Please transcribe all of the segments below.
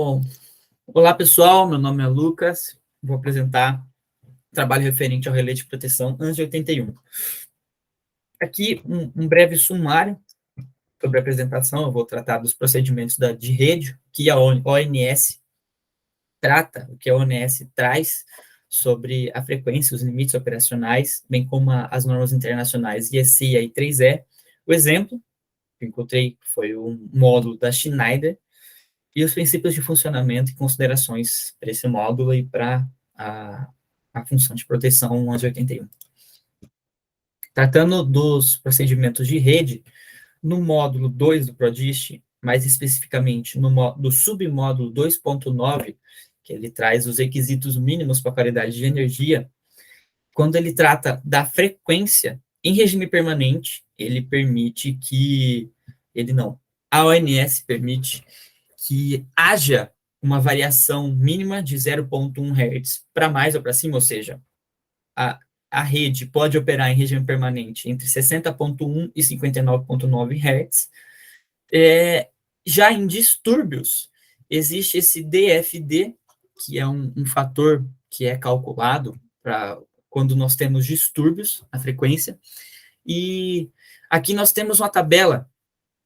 Bom, olá pessoal, meu nome é Lucas, vou apresentar trabalho referente ao relé de proteção ANSI 81. Aqui um breve sumário sobre a apresentação, eu vou tratar dos procedimentos de rede, que a ONS trata, o que a ONS traz sobre a frequência, os limites operacionais, bem como as normas internacionais IEC e I3E. O exemplo que encontrei foi um módulo da Schneider, e os princípios de funcionamento e considerações para esse módulo e para a função de proteção ANSI 81. Tratando dos procedimentos de rede, no módulo 2 do PRODIST, mais especificamente no submódulo 2.9, que ele traz os requisitos mínimos para a qualidade de energia, quando ele trata da frequência em regime permanente, ele permite que, a ONS permite que haja uma variação mínima de 0,1 Hz para mais ou para cima, ou seja, a rede pode operar em regime permanente entre 60,1 e 59,9 Hz. Já em distúrbios, existe esse DFD, que é um fator que é calculado para quando nós temos distúrbios na frequência, e aqui nós temos uma tabela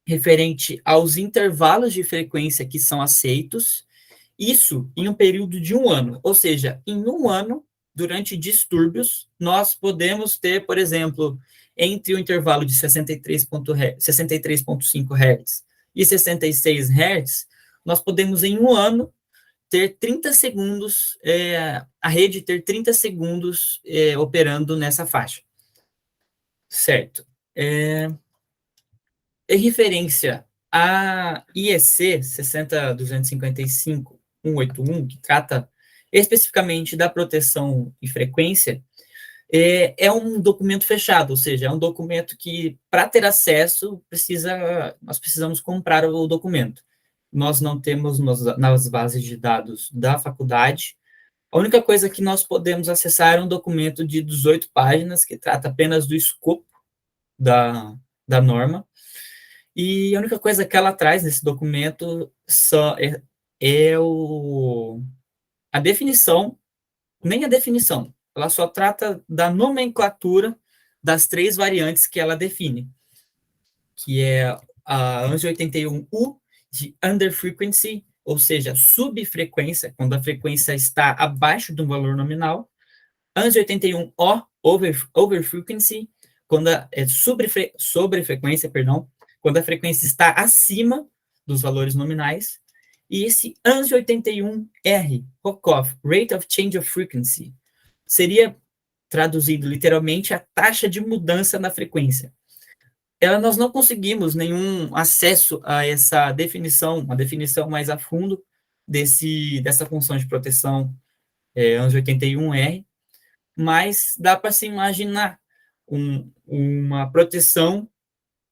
referente aos intervalos de frequência que são aceitos, isso em um período de 1 ano, ou seja, em 1 ano, durante distúrbios, nós podemos ter, por exemplo, entre o intervalo de 63,5 Hz e 66 Hz, nós podemos em 1 ano ter 30 segundos, a rede ter 30 segundos operando nessa faixa. Certo. Em referência à IEC 60255-181, que trata especificamente da proteção e frequência, é um documento fechado, ou seja, é um documento que, para ter acesso, nós precisamos comprar o documento. Nós não temos nas bases de dados da faculdade. A única coisa que nós podemos acessar é um documento de 18 páginas, que trata apenas do escopo da norma. E a única coisa que ela traz nesse documento a definição, nem a definição, ela só trata da nomenclatura das 3 variantes que ela define, que é a ANSI 81U de under frequency, ou seja, subfrequência, quando a frequência está abaixo do valor nominal, ANSI 81O, over frequency, quando sobrefrequência, quando a frequência está acima dos valores nominais, e esse ANSI 81R, ROCOF, Rate of Change of Frequency, seria traduzido literalmente a taxa de mudança na frequência. Nós não conseguimos nenhum acesso a essa definição, uma definição mais a fundo dessa função de proteção ANSI 81R, mas dá para se imaginar uma proteção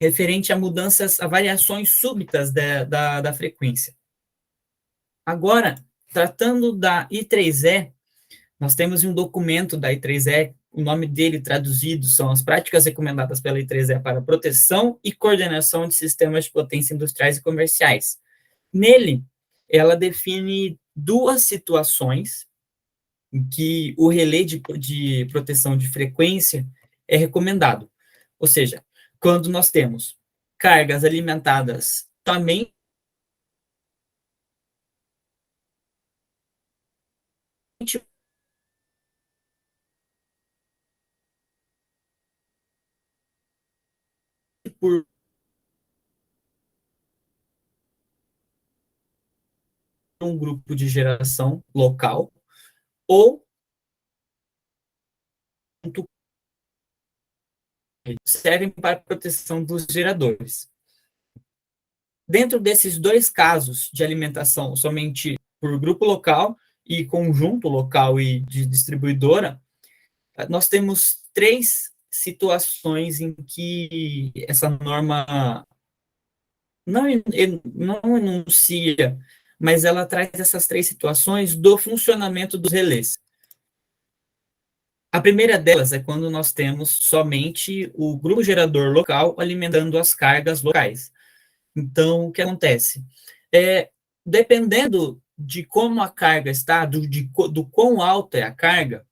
referente a mudanças, a variações súbitas da frequência. Agora, tratando da I3E, nós temos um documento da I3E, o nome dele traduzido são as práticas recomendadas pela I3E para proteção e coordenação de sistemas de potência industriais e comerciais. Nele, ela define 2 situações em que o relé de proteção de frequência é recomendado. Ou seja, quando nós temos cargas alimentadas somente por um grupo de geração local, ou servem para a proteção dos geradores. Dentro desses 2 casos de alimentação somente por grupo local e conjunto local e de distribuidora, nós temos 3 situações em que essa norma não enuncia, mas ela traz essas 3 situações do funcionamento dos relés. A primeira delas é quando nós temos somente o grupo gerador local alimentando as cargas locais. Então, o que acontece? Dependendo de como a carga está, do quão alta é a carga,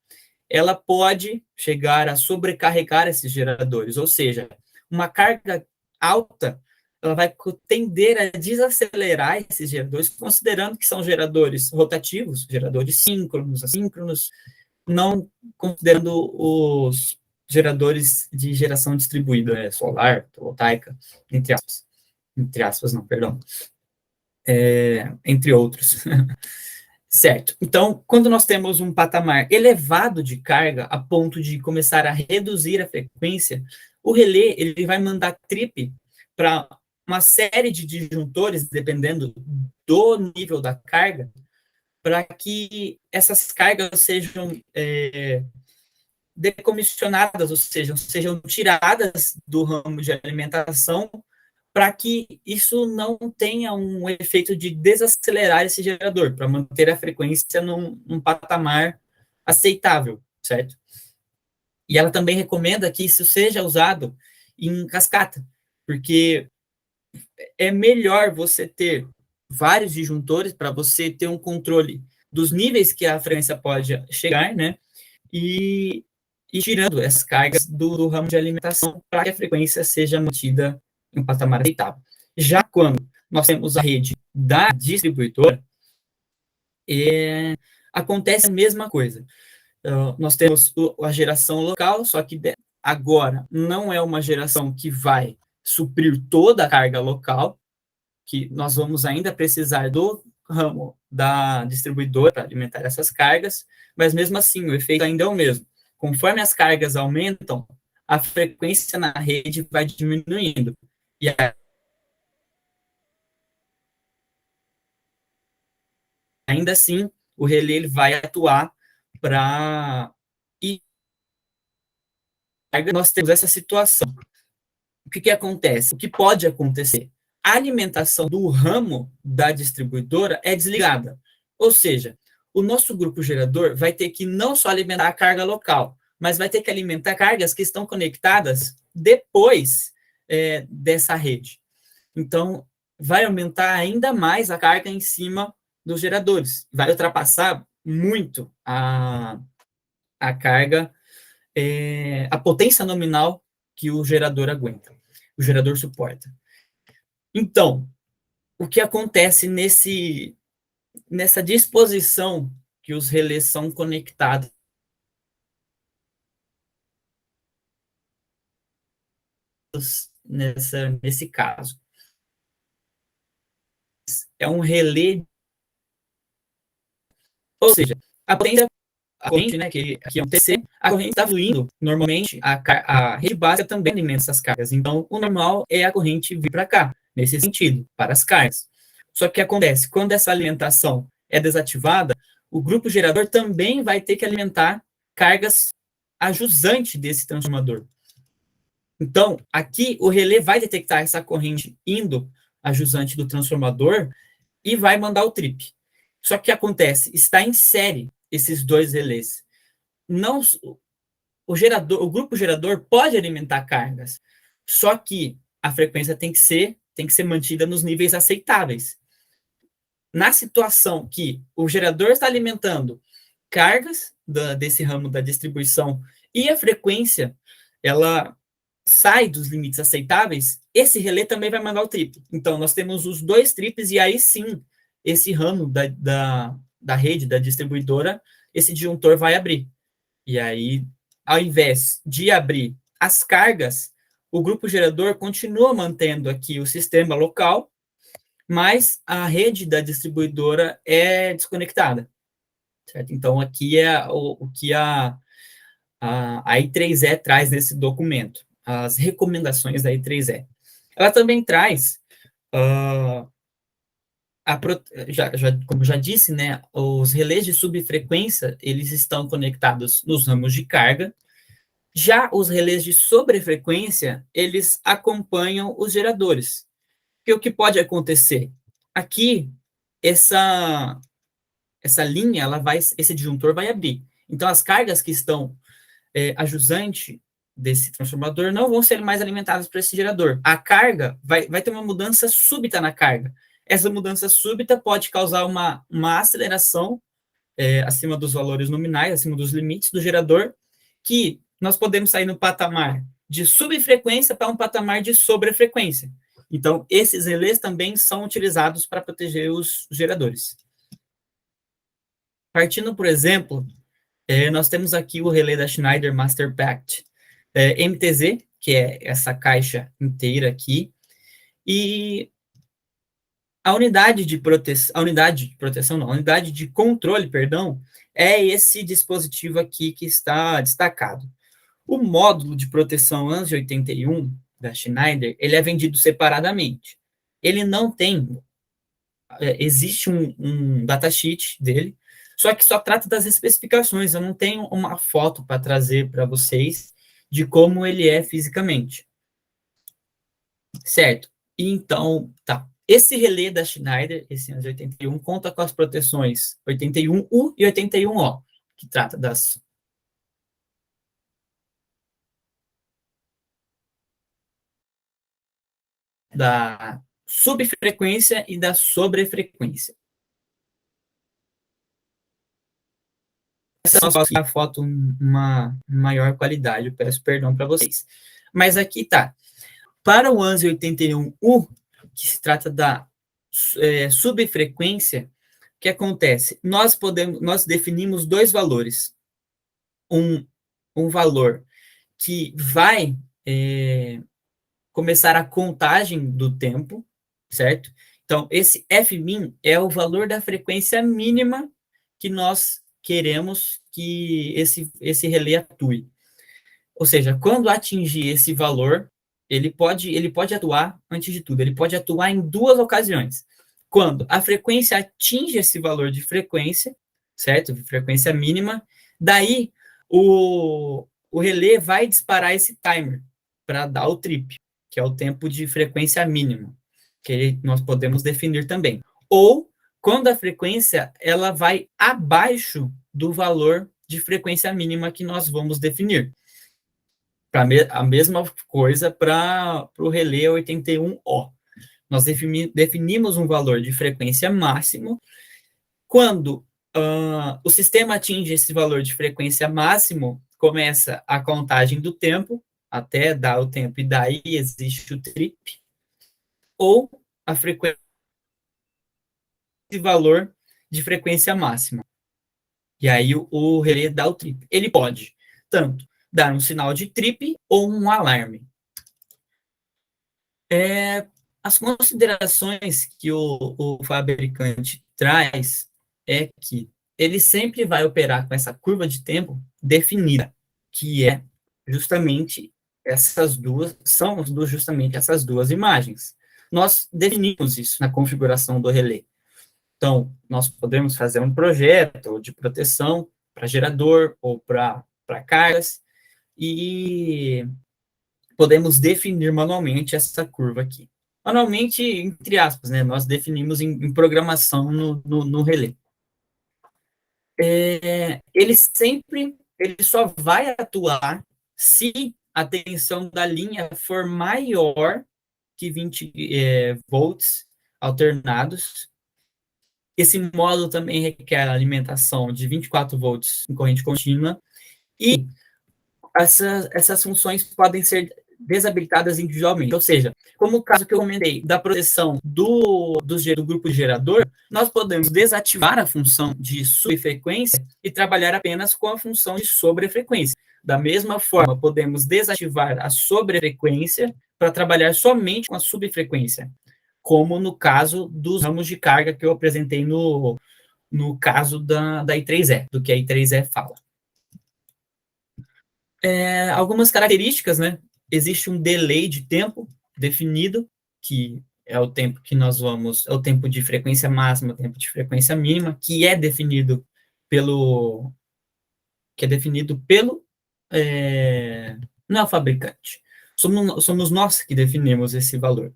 ela pode chegar a sobrecarregar esses geradores, ou seja, uma carga alta, ela vai tender a desacelerar esses geradores, considerando que são geradores rotativos, geradores síncronos, assíncronos, não considerando os geradores de geração distribuída, solar, fotovoltaica, entre aspas, não, perdão, entre outros. Certo. Então, quando nós temos um patamar elevado de carga, a ponto de começar a reduzir a frequência, o relé ele vai mandar trip para uma série de disjuntores, dependendo do nível da carga, para que essas cargas sejam decomissionadas, ou seja, sejam tiradas do ramo de alimentação, para que isso não tenha um efeito de desacelerar esse gerador, para manter a frequência num patamar aceitável, certo? E ela também recomenda que isso seja usado em cascata, porque é melhor você ter vários disjuntores para você ter um controle dos níveis que a frequência pode chegar, né? E tirando essas cargas do ramo de alimentação para que a frequência seja mantida em um patamar aceitável. Já quando nós temos a rede da distribuidora, acontece a mesma coisa. Nós temos a geração local, só que agora não é uma geração que vai suprir toda a carga local, que nós vamos ainda precisar do ramo da distribuidora para alimentar essas cargas, mas mesmo assim o efeito ainda é o mesmo. Conforme as cargas aumentam, a frequência na rede vai diminuindo. E ainda assim, o relé ele vai atuar para... E nós temos essa situação. O que acontece? O que pode acontecer? A alimentação do ramo da distribuidora é desligada. Ou seja, o nosso grupo gerador vai ter que não só alimentar a carga local, mas vai ter que alimentar cargas que estão conectadas depois dessa rede. Então, vai aumentar ainda mais a carga em cima dos geradores. Vai ultrapassar muito a carga, a potência nominal que o gerador aguenta, o gerador suporta. Então, o que acontece nessa disposição que os relés são conectados nesse caso? É um relé, ou seja, a potência, a corrente, né, que é um TC, a corrente está fluindo. Normalmente, a rede básica também alimenta essas cargas. Então, o normal é a corrente vir para cá, nesse sentido, para as cargas. Só que o que acontece? Quando essa alimentação é desativada, o grupo gerador também vai ter que alimentar cargas ajusantes desse transformador. Então, aqui o relé vai detectar essa corrente indo a jusante do transformador e vai mandar o trip. Só que o que acontece? Está em série esses dois relés. Não, o grupo gerador pode alimentar cargas, só que a frequência tem que ser mantida nos níveis aceitáveis. Na situação que o gerador está alimentando cargas desse ramo da distribuição e a frequência ela sai dos limites aceitáveis, esse relé também vai mandar o trip. Então, nós temos os dois trips, e aí sim, esse ramo da rede, da distribuidora, esse disjuntor vai abrir. E aí, ao invés de abrir as cargas, o grupo gerador continua mantendo aqui o sistema local, mas a rede da distribuidora é desconectada. Certo? Então, aqui é o que a I3E traz nesse documento, as recomendações da I3E. Ela também traz, como já disse, né, os relés de subfrequência, eles estão conectados nos ramos de carga, já os relés de sobrefrequência, eles acompanham os geradores. Porque o que pode acontecer? Aqui, essa linha, esse disjuntor vai abrir. Então, as cargas que estão a jusante desse transformador não vão ser mais alimentadas por esse gerador. A carga vai ter uma mudança súbita na carga. essa mudança súbita pode causar uma aceleração acima dos valores nominais, acima dos limites do gerador, que nós podemos sair no patamar de subfrequência para um patamar de sobrefrequência. Então, esses relés também são utilizados para proteger os geradores. Partindo, por exemplo, nós temos aqui o relé da Schneider Master Pact MTZ, que é essa caixa inteira aqui, e a unidade de controle, perdão, é esse dispositivo aqui que está destacado. O módulo de proteção ANSI 81 da Schneider, ele é vendido separadamente. Ele não tem, existe um datasheet dele, só que só trata das especificações, eu não tenho uma foto para trazer para vocês de como ele é fisicamente. Certo? Então, tá. Esse relé da Schneider, esse ANSI 81, conta com as proteções 81U e 81O, que trata da subfrequência e da sobrefrequência. Essa é a foto uma maior qualidade, eu peço perdão para vocês. Mas aqui tá. Para o ANSI 81U, que se trata da subfrequência, o que acontece? Nós definimos dois valores. Um valor que vai começar a contagem do tempo, certo? Então, esse Fmin é o valor da frequência mínima que nós queremos que esse relé atue. Ou seja, quando atingir esse valor, ele pode atuar, antes de tudo, ele pode atuar em duas ocasiões. Quando a frequência atinge esse valor de frequência, certo? Frequência mínima, daí o relé vai disparar esse timer para dar o trip, que é o tempo de frequência mínima, que nós podemos definir também. Ou quando a frequência ela vai abaixo do valor de frequência mínima que nós vamos definir. A mesma coisa para o relé 81O. Nós definimos um valor de frequência máximo. Quando o sistema atinge esse valor de frequência máximo, começa a contagem do tempo, até dar o tempo, e daí existe o trip, ou a frequência de valor de frequência máxima. E aí o relé dá o trip. Ele pode tanto dar um sinal de trip ou um alarme. As considerações que o fabricante traz é que ele sempre vai operar com essa curva de tempo definida, que é justamente justamente essas duas imagens. Nós definimos isso na configuração do relé. Então, nós podemos fazer um projeto de proteção para gerador ou para cargas e podemos definir manualmente essa curva aqui. Manualmente, entre aspas, né? Nós definimos em programação no relé. Ele só vai atuar se a tensão da linha for maior que 20 volts alternados. Esse módulo também requer alimentação de 24 volts em corrente contínua e essas funções podem ser desabilitadas individualmente, ou seja, como o caso que eu comentei da proteção do grupo de gerador, nós podemos desativar a função de subfrequência e trabalhar apenas com a função de sobrefrequência. Da mesma forma, podemos desativar a sobrefrequência para trabalhar somente com a subfrequência, como no caso dos ramos de carga que eu apresentei no caso da I3E, do que a I3E fala. Algumas características, né? Existe um delay de tempo definido, que é o tempo que nós vamos, é o tempo de frequência máxima, tempo de frequência mínima, que é definido pelo não é o fabricante. Somos nós que definimos esse valor.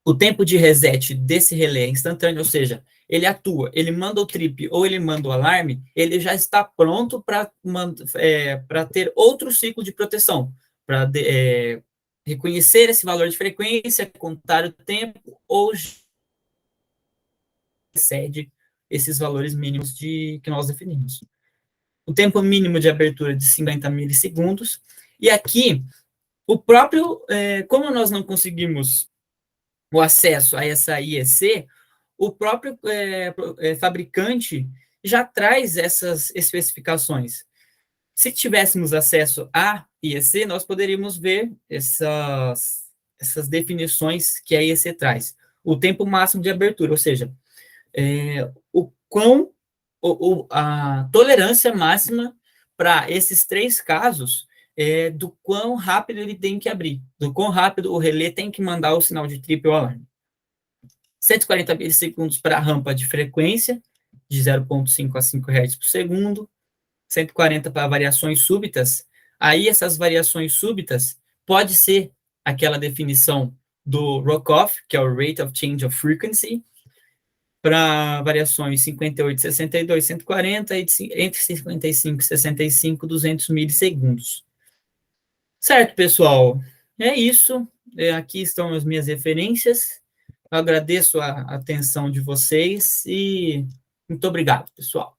O tempo de reset desse relé é instantâneo, ou seja, ele atua, ele manda o trip ou ele manda o alarme, ele já está pronto para ter outro ciclo de proteção, para reconhecer esse valor de frequência, contar o tempo ou excede esses valores mínimos que nós definimos. O tempo mínimo de abertura de 50 milissegundos, e aqui, o próprio, como nós não conseguimos o acesso a essa IEC, o próprio fabricante já traz essas especificações. Se tivéssemos acesso à IEC, nós poderíamos ver essas definições que a IEC traz. O tempo máximo de abertura, ou seja, a tolerância máxima para esses três casos do quão rápido ele tem que abrir, do quão rápido o relé tem que mandar o sinal de trip ou alarme. 140 milissegundos para a rampa de frequência, de 0,5 a 5 Hz por segundo, 140 para variações súbitas. Aí essas variações súbitas pode ser aquela definição do Rocoff, que é o Rate of Change of Frequency, para variações 58, 62, 140, e entre 55 e 65, 200 milissegundos. Certo, pessoal? É isso. Aqui estão as minhas referências. Eu agradeço a atenção de vocês e muito obrigado, pessoal.